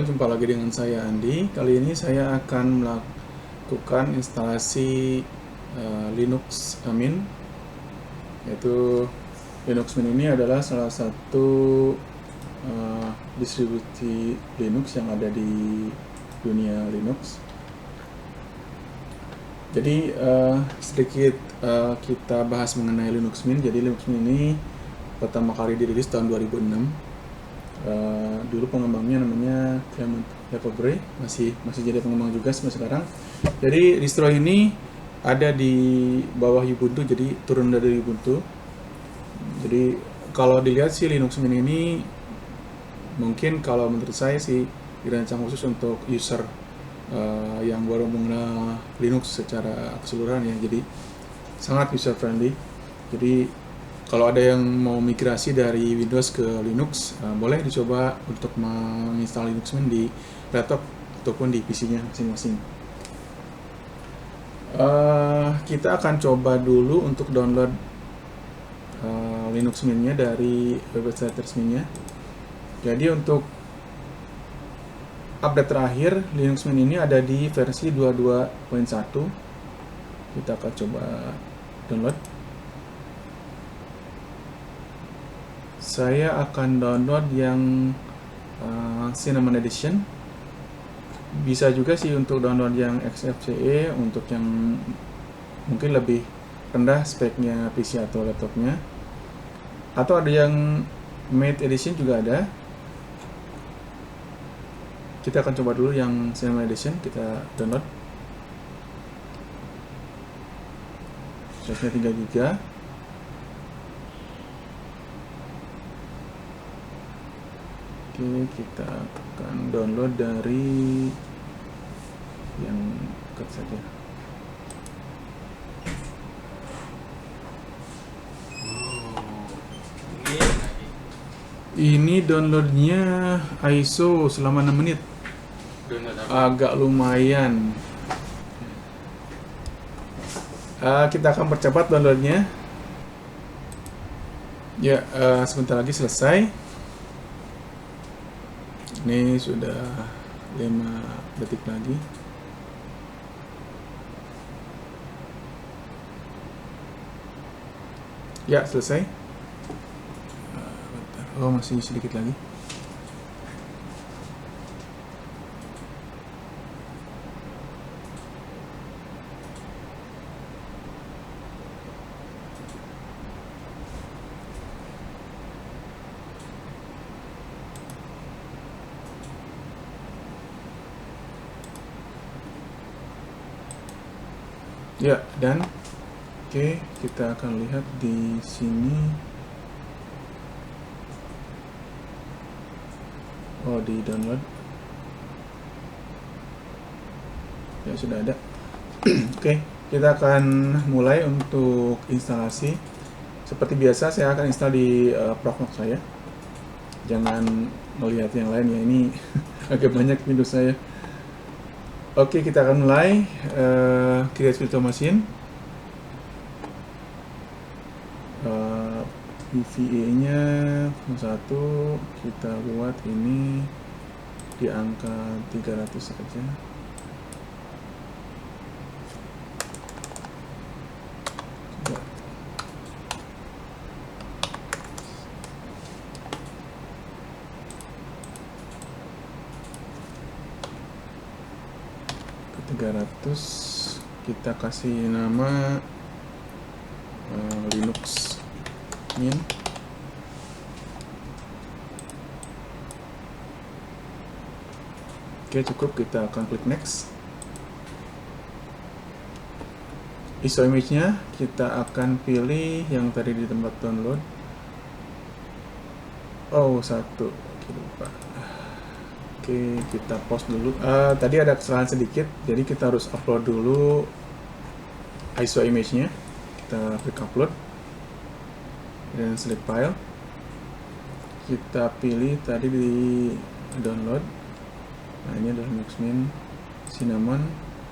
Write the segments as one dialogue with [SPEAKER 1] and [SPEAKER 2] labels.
[SPEAKER 1] jumpa lagi dengan saya Andi. Kali ini saya akan melakukan instalasi Linux Mint. Yaitu Linux Mint ini adalah salah satu distribusi Linux yang ada di dunia Linux. Jadi sedikit kita bahas mengenai Linux Mint. Jadi Linux Mint ini pertama kali dirilis tahun 2006. Dulu pengembangnya namanya Clement Lefebvre, masih jadi pengembang juga sampai sekarang. Jadi distro ini ada di bawah Ubuntu, jadi turun dari Ubuntu. Jadi kalau dilihat sih Linux Mint ini mungkin kalau menurut saya sih dirancang khusus untuk user yang baru mengenal Linux secara keseluruhan ya. Jadi sangat user friendly. Jadi kalau ada yang mau migrasi dari Windows ke Linux, boleh dicoba untuk menginstal Linux Mint di laptop ataupun di PC-nya masing-masing. Kita akan coba dulu untuk download Linux Mint-nya dari website resminya. Jadi untuk update terakhir Linux Mint ini ada di versi 22.1. Kita akan coba download. Saya akan download yang Cinnamon Edition. Bisa juga sih untuk download yang XFCE untuk yang mungkin lebih rendah speknya PC atau laptopnya. Atau ada yang Mate Edition juga ada. Kita akan coba dulu yang Cinnamon Edition, kita download. Size-nya 3 GB. Oke, kita akan download dari yang dekat saja. Ini downloadnya ISO selama 6 menit. Agak lumayan. Kita akan percepat downloadnya. Ya, sebentar lagi selesai. Ini sudah 5 detik lagi. Ya, selesai. Oh, masih sedikit lagi. Ya, dan oke, kita akan lihat di sini. Oh, di download. Ya, sudah ada. Oke, kita akan mulai untuk instalasi. Seperti biasa, saya akan install di Proxmox saya. Jangan melihat yang lain ya, ini agak banyak Windows saya. Oke, kita akan mulai create virtual machine. PVE-nya 1 kita buat ini di angka 300 saja. Coba. Ke 300 kita kasih nama Linux Mint. Oke, cukup, kita akan klik next. ISO image-nya kita akan pilih yang tadi di tempat download. Oh, 1. Oke, lupa. Oke, kita pause dulu. Tadi ada kesalahan sedikit, jadi kita harus upload dulu ISO image-nya. Kita klik upload dan select file. Kita pilih tadi di download. Nah, ini adalah Linux Mint Cinnamon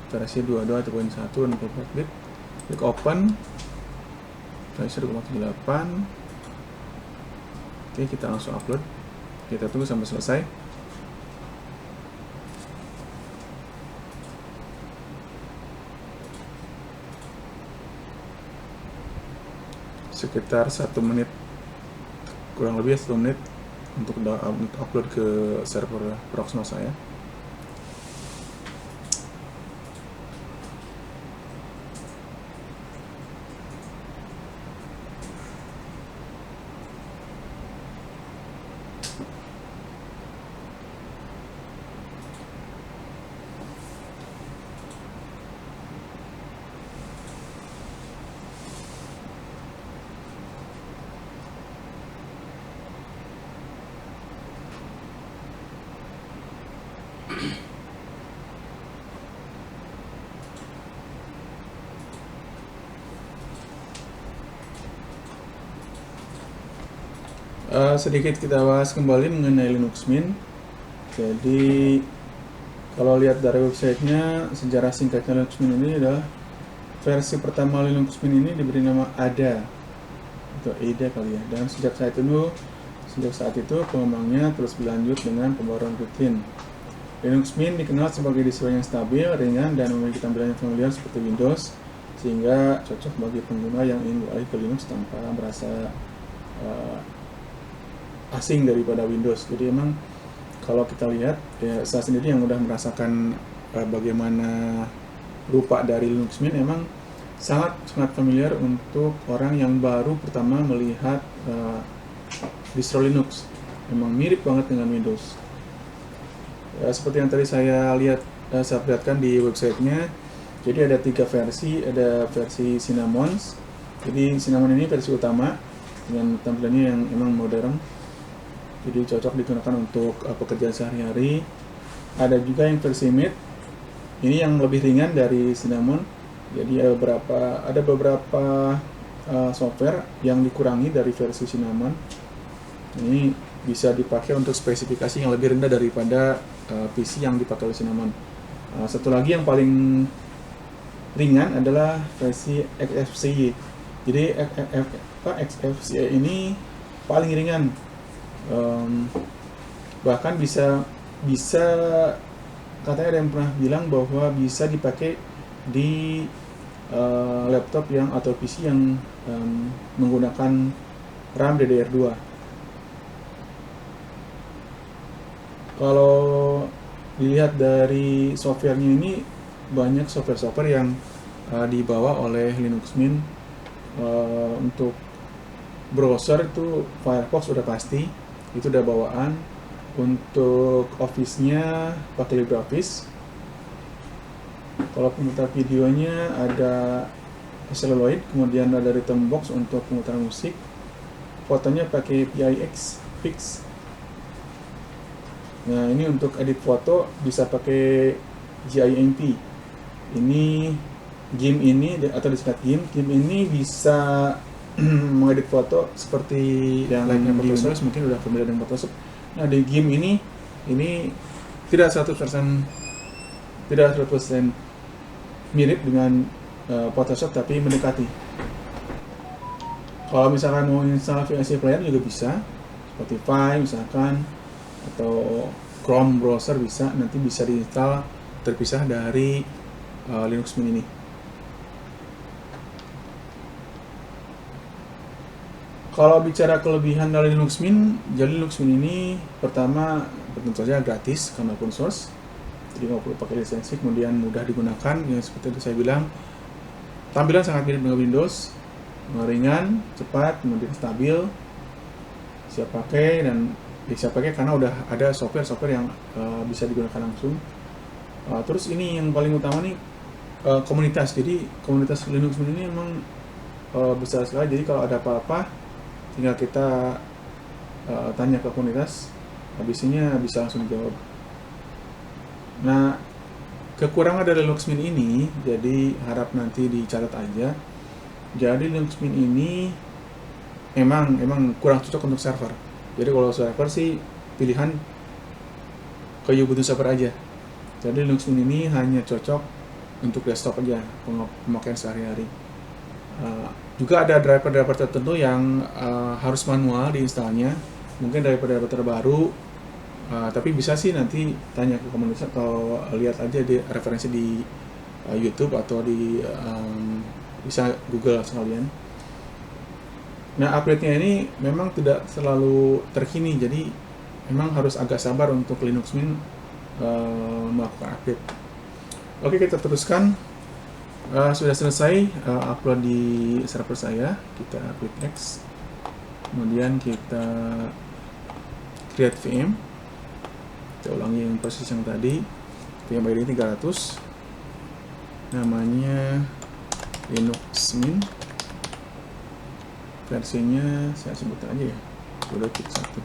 [SPEAKER 1] versi 22.1 dan 64 bit. Klik open. Versi 2.78. Oke, kita langsung upload. Kita tunggu sampai selesai. sekitar 1 menit, kurang lebih 1 menit untuk upload ke server Proxmox saya. Sedikit kita bahas kembali mengenai Linux Mint. Jadi kalau lihat dari websitenya, sejarah singkatnya Linux Mint ini adalah versi pertama Linux Mint ini diberi nama Ada atau Ada kali ya. Dan sejak saat itu pengembangnya terus berlanjut dengan pembaruan rutin. Linux Mint dikenal sebagai distro yang stabil, ringan, dan memiliki tampilan yang familiar seperti Windows, sehingga cocok bagi pengguna yang ingin beralih ke Linux tanpa merasa asing daripada Windows. Jadi emang kalau kita lihat, ya, saya sendiri yang udah merasakan bagaimana rupa dari Linux Mint, emang sangat familiar untuk orang yang baru pertama melihat distro Linux. Memang mirip banget dengan Windows. Ya, seperti yang tadi saya perlihatkan di websitenya. Jadi ada 3 versi, ada versi Cinnamon. Jadi Cinnamon ini versi utama dengan tampilannya yang emang modern. Jadi cocok digunakan untuk pekerjaan sehari-hari. Ada juga yang versi Mint. Ini yang lebih ringan dari Cinnamon. Jadi ada beberapa software yang dikurangi dari versi Cinnamon. Ini bisa dipakai untuk spesifikasi yang lebih rendah daripada PC yang dipakai oleh Cinnamon. Satu lagi yang paling ringan adalah versi XFCE. Jadi XFCE ini paling ringan. Bahkan bisa katanya ada yang pernah bilang bahwa bisa dipakai di laptop yang atau PC yang menggunakan RAM DDR2. Kalau dilihat dari softwarenya ini, banyak software yang dibawa oleh Linux Mint. Untuk browser itu Firefox udah pasti, itu udah bawaan. Untuk Office-nya pakai LibreOffice. Kalau pemutar videonya ada Celluloid, kemudian ada Rhythmbox untuk pemutar musik. Fotonya pakai PIX. Nah, ini untuk edit foto bisa pakai GIMP. Ini GIMP ini atau disingkat GIMP ini bisa mengedit foto seperti yang lainnya Photoshop, mungkin udah familiar dengan Photoshop. Nah, di GIMP ini tidak 100% mirip dengan Photoshop, tapi mendekati. Kalau misalkan mau install VLC player juga bisa, Spotify misalkan, atau Chrome browser bisa, nanti bisa diinstal terpisah dari Linux Mint ini. Kalau bicara kelebihan dari Linux Mint, jadi Linux Mint ini pertama tentu saja gratis karena open source, jadi nggak perlu pakai lisensi, kemudian mudah digunakan. Yang seperti itu saya bilang, tampilan sangat mirip dengan Windows, ringan, cepat, kemudian stabil, siap pakai, dan bisa pakai karena udah ada software yang bisa digunakan langsung. Terus ini yang paling utama nih, komunitas. Jadi komunitas Linux Mint ini emang besar sekali. Jadi kalau ada apa-apa tinggal kita tanya ke komunitas, habisnya bisa langsung dijawab. Nah, kekurangan dari Linux Mint ini, jadi harap nanti dicatat aja. Jadi Linux Mint ini emang kurang cocok untuk server. Jadi kalau server sih pilihan ke Ubuntu server aja. Jadi Linux Mint ini hanya cocok untuk desktop aja, pemakaian sehari-hari. Juga ada driver tertentu yang harus manual diinstalnya. Mungkin driver terbaru, tapi bisa sih nanti tanya ke komunitas atau lihat aja di referensi di YouTube atau di bisa Google sekalian. Nah, update-nya ini memang tidak selalu terkini, jadi memang harus agak sabar untuk Linux Mint melakukan update. Oke, kita teruskan. Sudah selesai upload di server saya. Kita klik next. Kemudian kita create VM. Kita ulangi yang proses yang tadi. VM ID 300. Namanya Linux Mint. Versinya saya sebut aja ya, 2.1.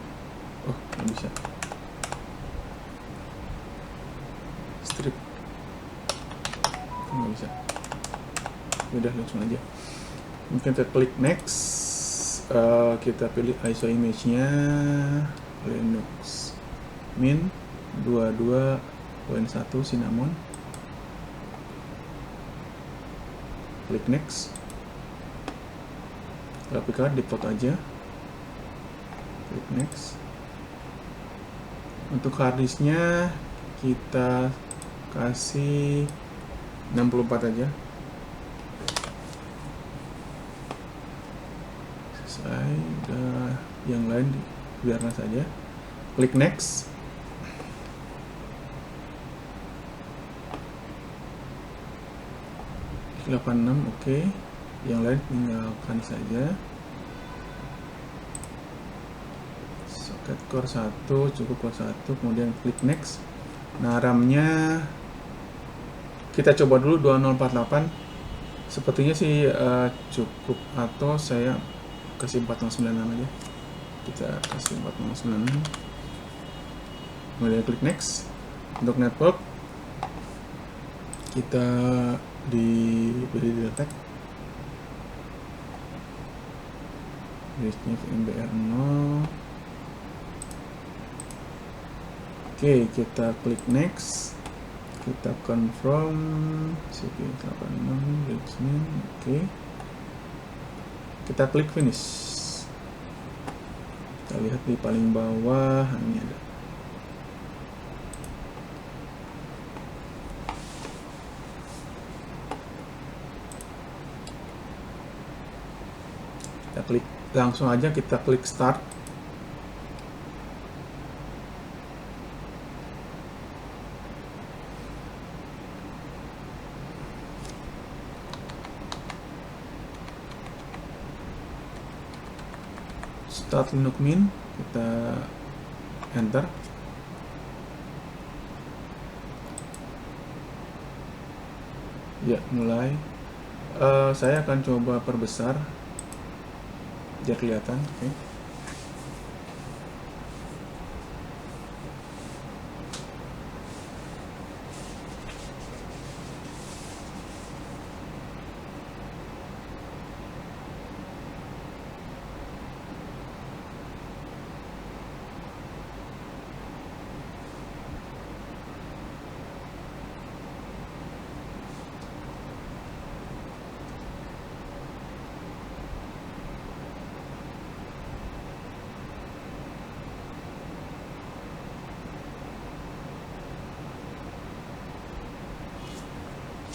[SPEAKER 1] Oh, nggak bisa. Strip nggak bisa. Udah langsung aja. Mungkin kita klik next. Kita pilih ISO image-nya Linux Mint 22.1 Cinnamon. Klik next. Grafik default aja. Klik next. Untuk harddisknya kita kasih 64 aja. Selesai. Udah, yang lain biarkan saja. Klik next. Klik 86, oke. Yang lain tinggalkan saja. Soket core 1, cukup core 1, kemudian klik next. Nah, RAM-nya kita coba dulu 2048. Sepertinya sih cukup, atau saya kasih 409 aja. Kita kasih 409. Kemudian klik next. Untuk network kita beri detect. Listnya VMBR 0. Oke, kita klik next. Kita confirm CP86 Linux. Oke. Kita klik finish. Kita lihat di paling bawah, ini ada. Kita klik, langsung aja kita klik start. Start Linux Mint, kita enter. Ya, mulai. Saya akan coba perbesar biar kelihatan. Oke.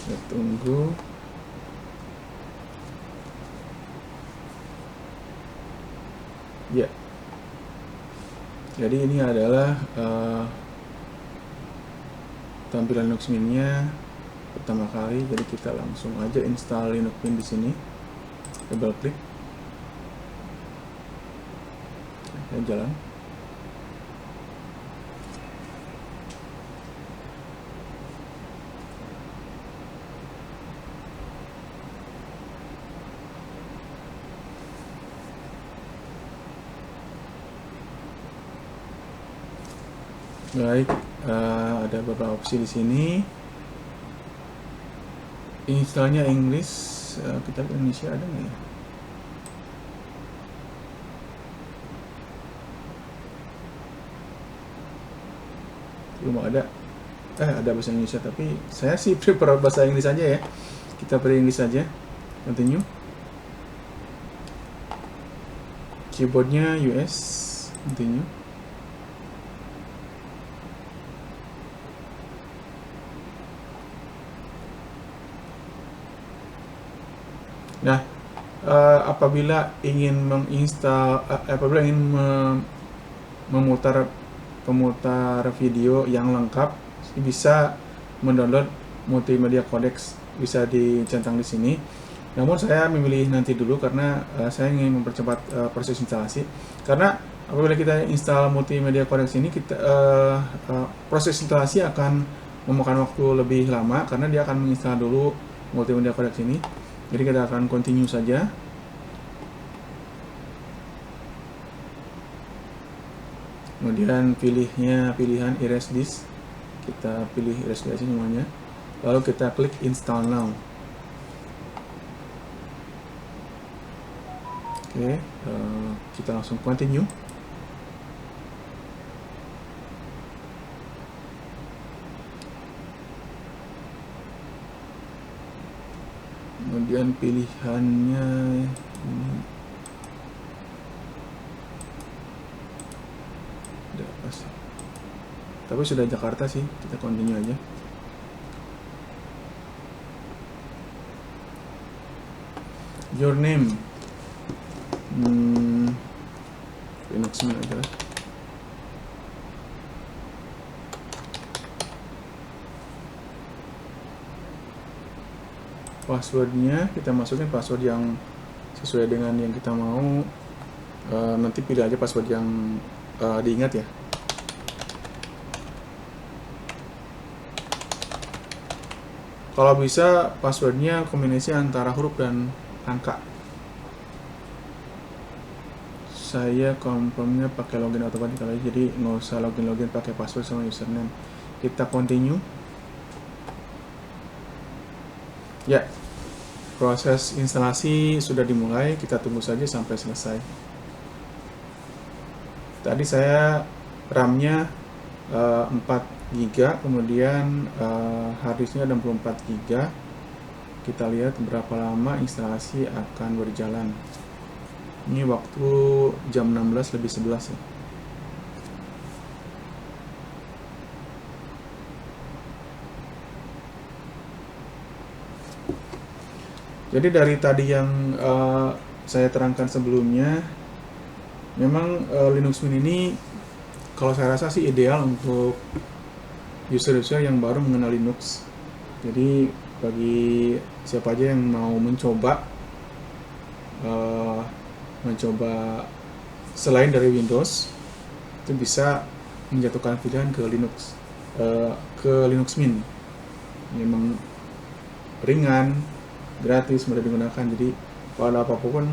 [SPEAKER 1] Kita tunggu. Ya. Jadi ini adalah tampilan Linux Mint-nya pertama kali. Jadi kita langsung aja install Linux Mint di sini. Double klik. Kita jalan. Baik, ada beberapa opsi di sini. Installnya Inggris, kita ke Indonesia ada nggak ya? Belum ada. Ada bahasa Indonesia, tapi saya sih prefer bahasa Inggris aja ya. Kita pilih Inggris aja. Continue. Keyboardnya US. Continue. Nah, apabila ingin memutar video yang lengkap, bisa mendownload multimedia codex, bisa dicentang di sini. Namun saya memilih nanti dulu karena saya ingin mempercepat proses instalasi. Karena apabila kita install multimedia codex ini, proses instalasi akan memakan waktu lebih lama karena dia akan menginstal dulu multimedia codex ini. Jadi kita akan continue saja. Kemudian pilihan erase disk. Kita pilih erase disk semuanya. Lalu kita klik install now. Oke, kita langsung continue. Kemudian pilihannya ini udah pas, tapi sudah Jakarta sih, kita continue aja. Your name, Linuxmin aja lah. Passwordnya kita masukin password yang sesuai dengan yang kita mau. Nanti pilih aja password yang diingat ya. Kalau bisa passwordnya kombinasi antara huruf dan angka. Saya confirmnya pakai login otomatis kali, jadi nggak usah login pakai password sama username. Kita continue. Ya, proses instalasi sudah dimulai, kita tunggu saja sampai selesai. Tadi saya RAM-nya 4 GB, kemudian hard disk-nya 64 GB. Kita lihat berapa lama instalasi akan berjalan. Ini waktu jam 16:11 ya. Jadi dari tadi yang saya terangkan sebelumnya, memang Linuxmin ini kalau saya rasa sih ideal untuk user-user yang baru mengenal Linux. Jadi bagi siapa aja yang mau mencoba selain dari Windows, itu bisa menjatuhkan pilihan ke Linux, ke Linuxmin. Memang ringan, gratis, mudah digunakan. Jadi kalau ada apapun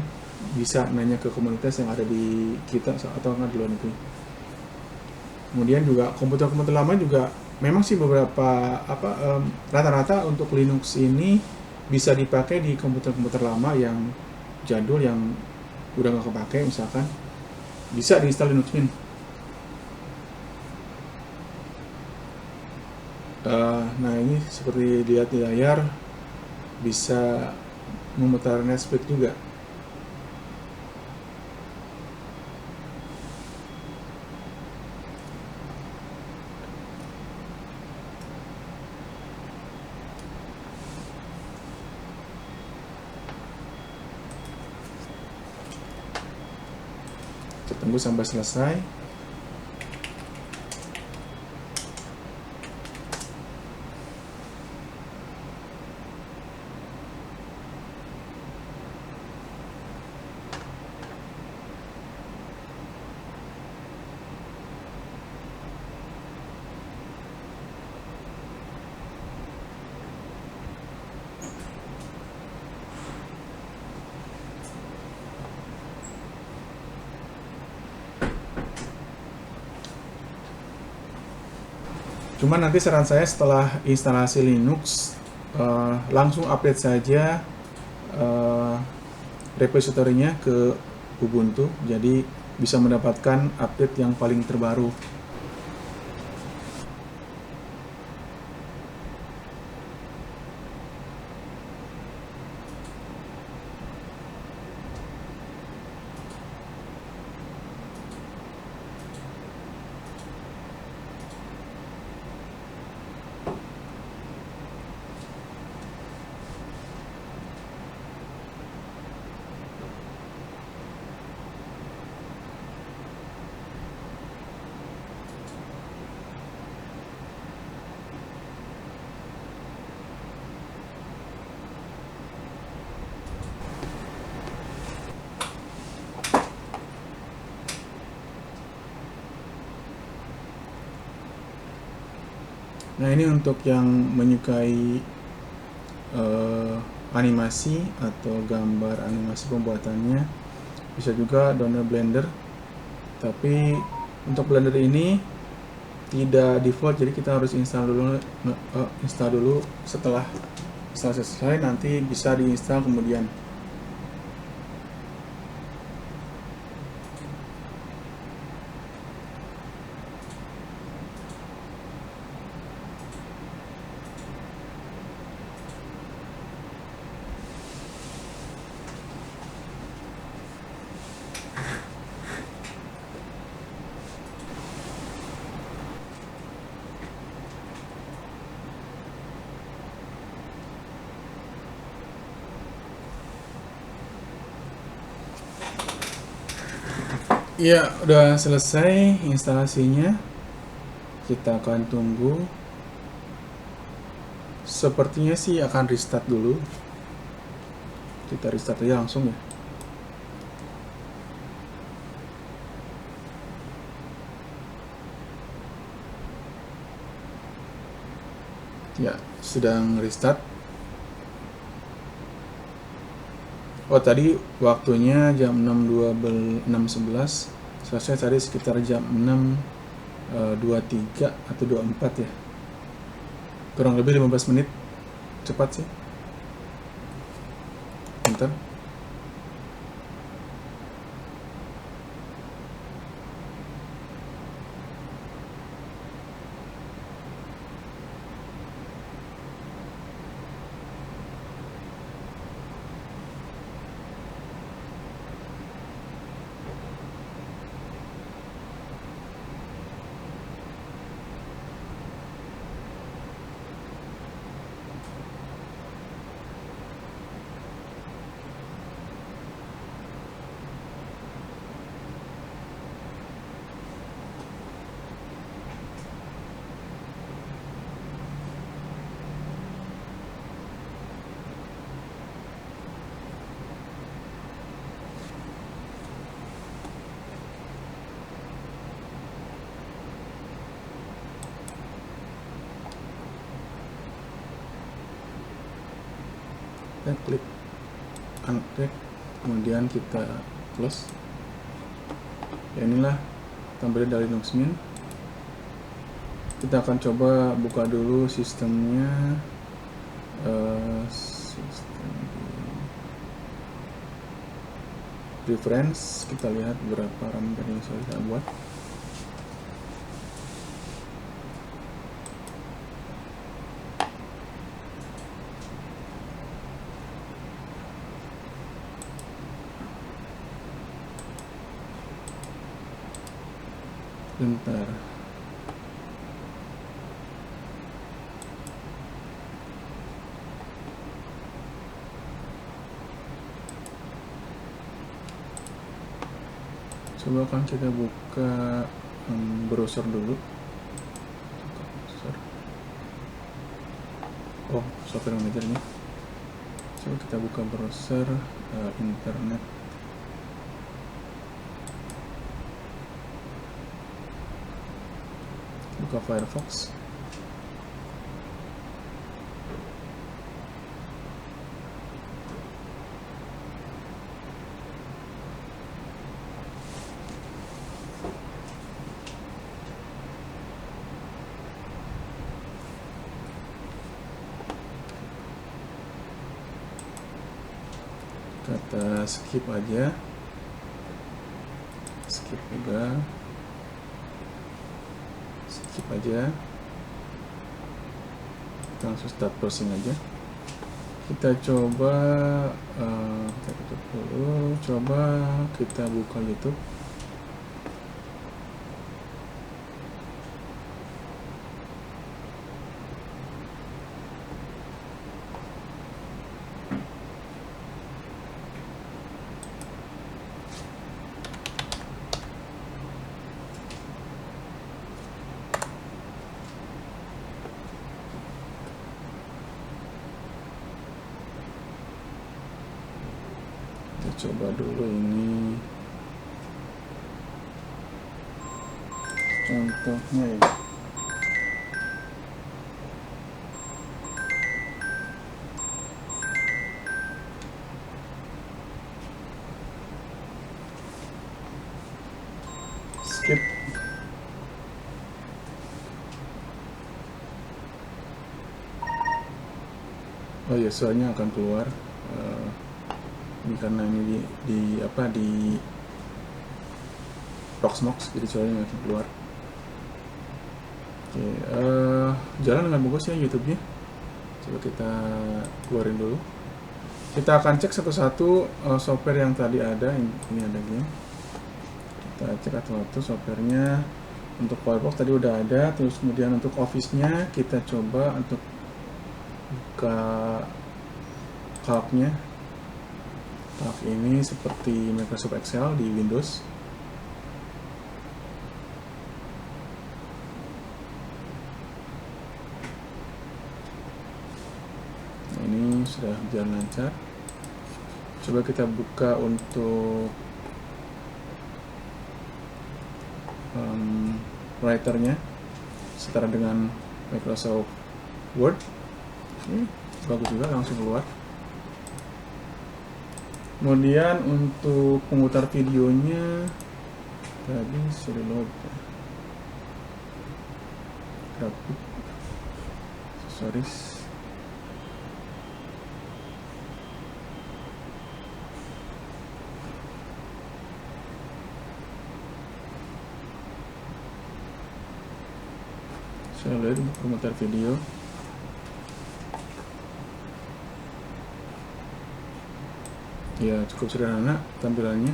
[SPEAKER 1] bisa nanya ke komunitas yang ada di kita atau di luar negeri. Kemudian juga komputer-komputer lama juga memang sih beberapa rata-rata untuk Linux ini bisa dipakai di komputer-komputer lama yang jadul yang udah nggak kepake, misalkan bisa diinstal Linuxmin. Nah ini seperti dilihat di layar, bisa memutar Netspeed juga. Kita tunggu sampai selesai. Cuman nanti saran saya setelah instalasi Linux, langsung update saja repositorinya ke Ubuntu, jadi bisa mendapatkan update yang paling terbaru. Nah, ini untuk yang menyukai animasi atau gambar animasi pembuatannya, bisa juga download Blender. Tapi untuk Blender ini tidak default, jadi kita harus install dulu. Setelah selesai nanti bisa diinstal kemudian. Ya, udah selesai instalasinya. Kita akan tunggu. Sepertinya sih akan restart dulu. Kita restart aja langsung ya. Ya, sedang restart. Oh, tadi waktunya jam 6.11. Selesai tadi sekitar jam 6.23 atau 24 ya. Kurang lebih 15 menit. Cepat sih. Bentar. Dan klik unclick, kemudian kita close. Ya, inilah tampilan dari Linux Mint. Kita akan coba buka dulu sistemnya. Sistem reference, kita lihat berapa RAM yang sudah kita buat. Bentar. Coba kan kita buka browser dulu. Oh, software manajernya. Coba kita buka browser internet. Buka Firefox. Kata skip aja, skip juga, skip aja, kita langsung start browsing aja. Kita coba kita tutup dulu, coba kita buka YouTube. Coba dulu ini contohnya ya. skip. Oh ya, suaranya akan keluar. Ini karena ini di Proxmox, jadi suaranya akan keluar. Oke, jalan dengan bagus ya YouTube-nya. Coba kita keluarin dulu. Kita akan cek satu-satu software yang tadi ada. Ini ada game. Kita cek satu-satu softwarenya. Untuk Firefox tadi udah ada. Terus kemudian untuk Office-nya kita coba untuk buka Calc-nya. Calc ini seperti Microsoft Excel di Windows. Ini sudah berjalan lancar. Coba kita buka untuk writer-nya setara dengan Microsoft Word. Ini bagus juga, langsung keluar. Kemudian untuk pemutar videonya tadi sudah load. Grafik, aksesoris. Saya lihat untuk pemutar video. Ya, cukup sederhana tampilannya.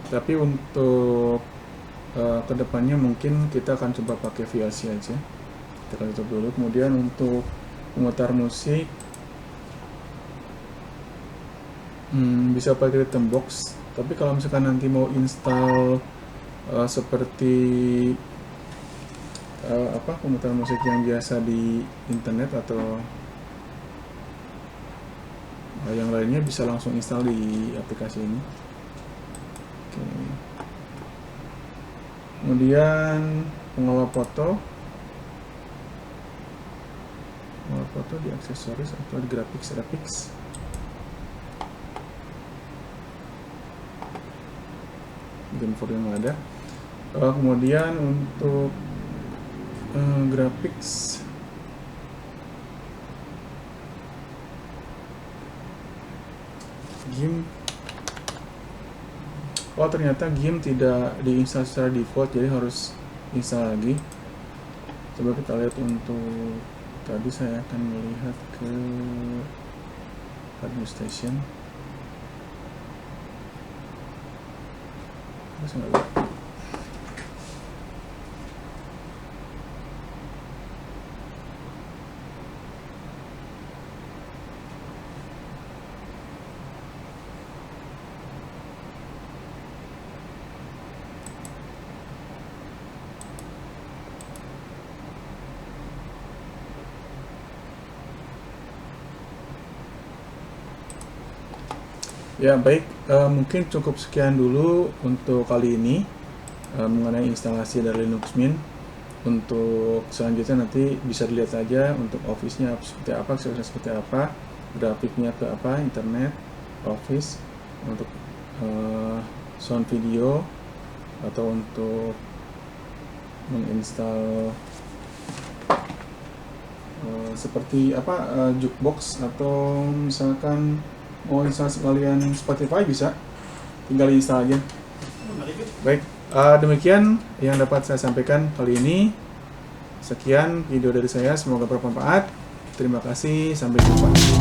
[SPEAKER 1] Tapi untuk kedepannya mungkin kita akan coba pakai VLC aja. Kita akan tutup dulu. Kemudian untuk pemutar musik bisa pakai Rhythm Box. Tapi kalau misalkan nanti mau install seperti pemutar musik yang biasa di internet atau yang lainnya, bisa langsung install di aplikasi ini. Oke. Kemudian pengelola foto di aksesoris atau di graphics. Game for yang ada. Kemudian untuk graphics game, ternyata game tidak diinstal secara default, jadi harus install lagi. Coba kita lihat untuk tadi, saya akan melihat ke administration. Ya baik, mungkin cukup sekian dulu untuk kali ini mengenai instalasi dari Linux Mint. Untuk selanjutnya nanti bisa dilihat saja untuk Office-nya seperti apa, aksesnya seperti apa, grafiknya ke apa, internet, Office, untuk sound video, atau untuk menginstal seperti apa, jukebox, atau misalkan mau install sekalian Spotify, bisa tinggal install aja. Baik, demikian yang dapat saya sampaikan kali ini. Sekian video dari saya, semoga bermanfaat. Terima kasih, sampai jumpa.